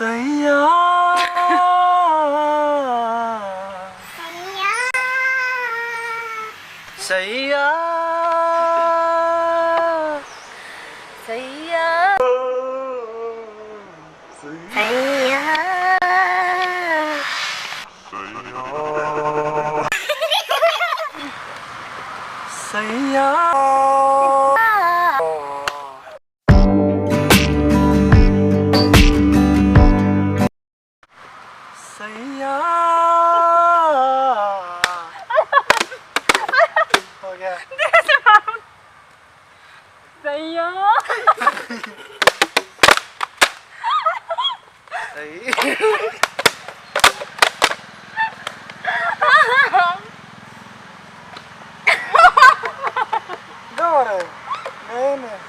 सैया सैया सैया सैया सैया सैया हो गया सैया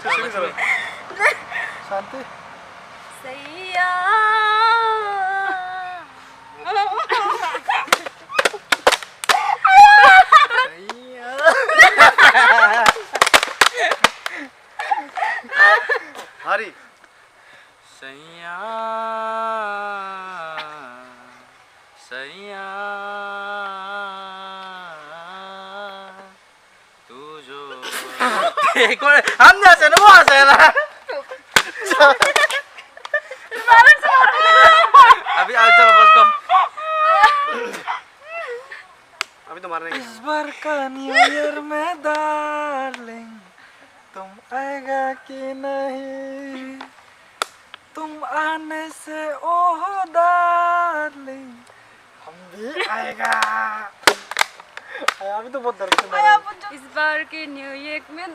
सही नहीं शांति सैया हरी सैया सैया तू जो हम जैसे ना वो हंसे ना अभी आज चलो बस को अभी तो मारने इस बार का न्यू ईयर में डार्लिंग तुम आएगा कि नहीं तुम आने से ओह डार्लिंग हम भी आएगा अभी तो बहुत दर्द से इस बार के न्यू ईयर में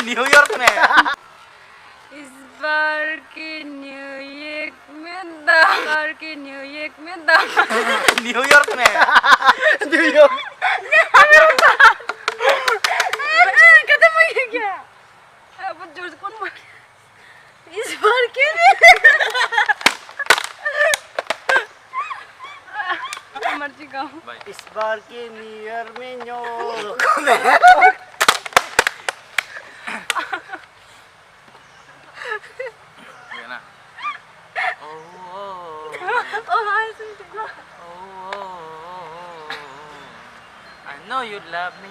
न्यूयॉर्क में इस बार के न्यू ईयर में न्यूयॉर्क में न्यूयॉर्क खत्म हो गया क्या अब जोर से कौन मार इस बार के मर्जी का इस बार के न्यू ईयर में न्यूयॉर्क में ना I know you love me.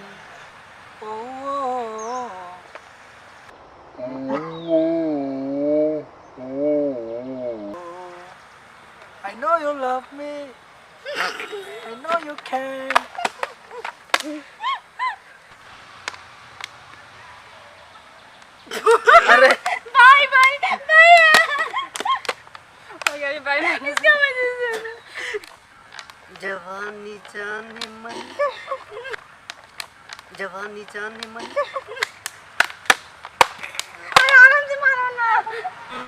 I know you love me. I know you can. अरे बाय बाय बाय हो गया बाय इसका वजह से जवानी जाने मन जवानी जाने मन आराम से मारो ना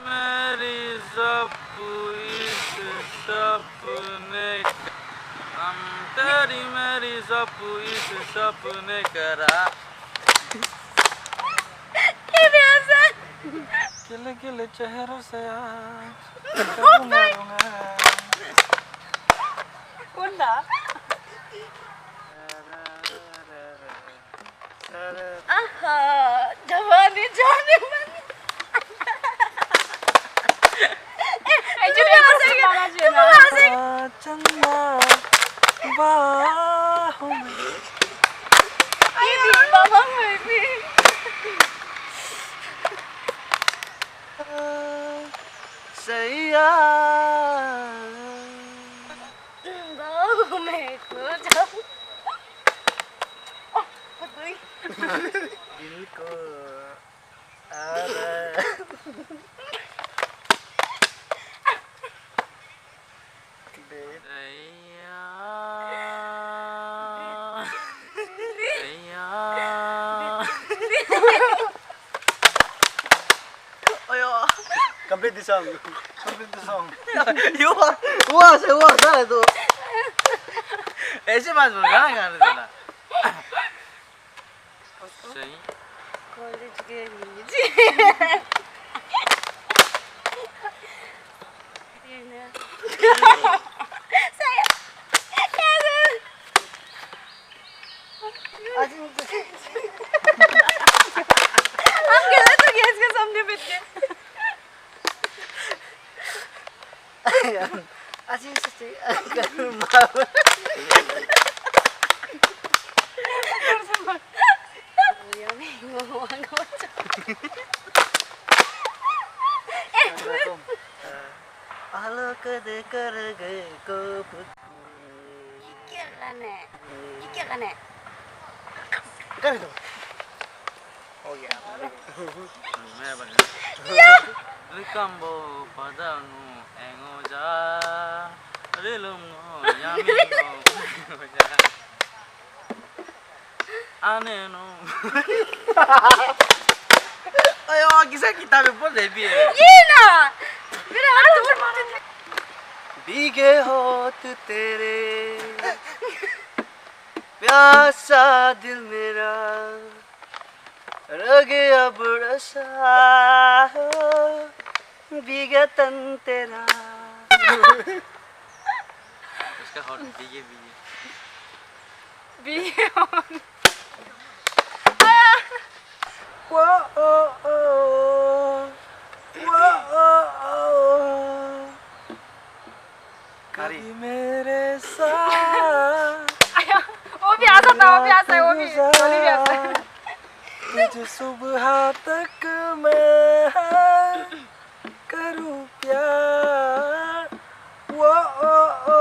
मेरी सपने हम तेरी मेरी इस सपने करा किले किले चेहरों से आज मारूंगा कौन था आहा जवानी जाने मन चंदा बाहों में सैया दिल को Complete the song. Complete the song. हुआ है तो ऐसे बात बोल गाना गाने देना सही कॉलेज के हम गलत हो गया इसका सामने बैठ के Así se calmaba. आलो कदे कर गएको कर दो हो गया Rikambo padanu engoja rilumno yamingo aneno ayo kisah kita boleh biar ये ना मेरा हाथ ऊपर मार दे भीगे होठ तेरे प्यासा दिल मेरा रह गया बरसा भीगा तन तेरा उसका हॉट बीगे बीगे भी Whoa, oh, oh. Whoa, oh, oh. Kari. कभी मेरे साथ वो भी आता था वो भी आता है वो भी गोली भी आता है तुझे सुबह तक मैं करूं प्यार वो ओ ओ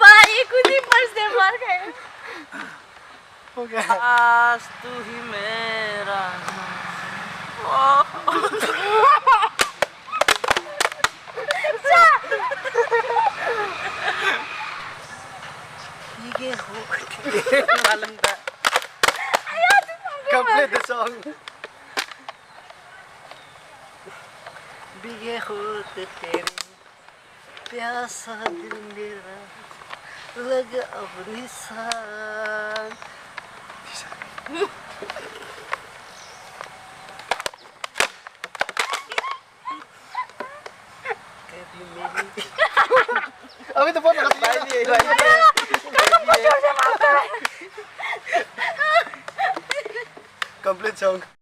भाई खुद ही फर्स्ट डे मार गए हो गया आज तू ही मेरा भीगे होठ मालूम था complete the song भीगे होठ तेरे प्यासा दिल मेरा लगा अब निशान कभी मेरी अभी तो बहुत complete song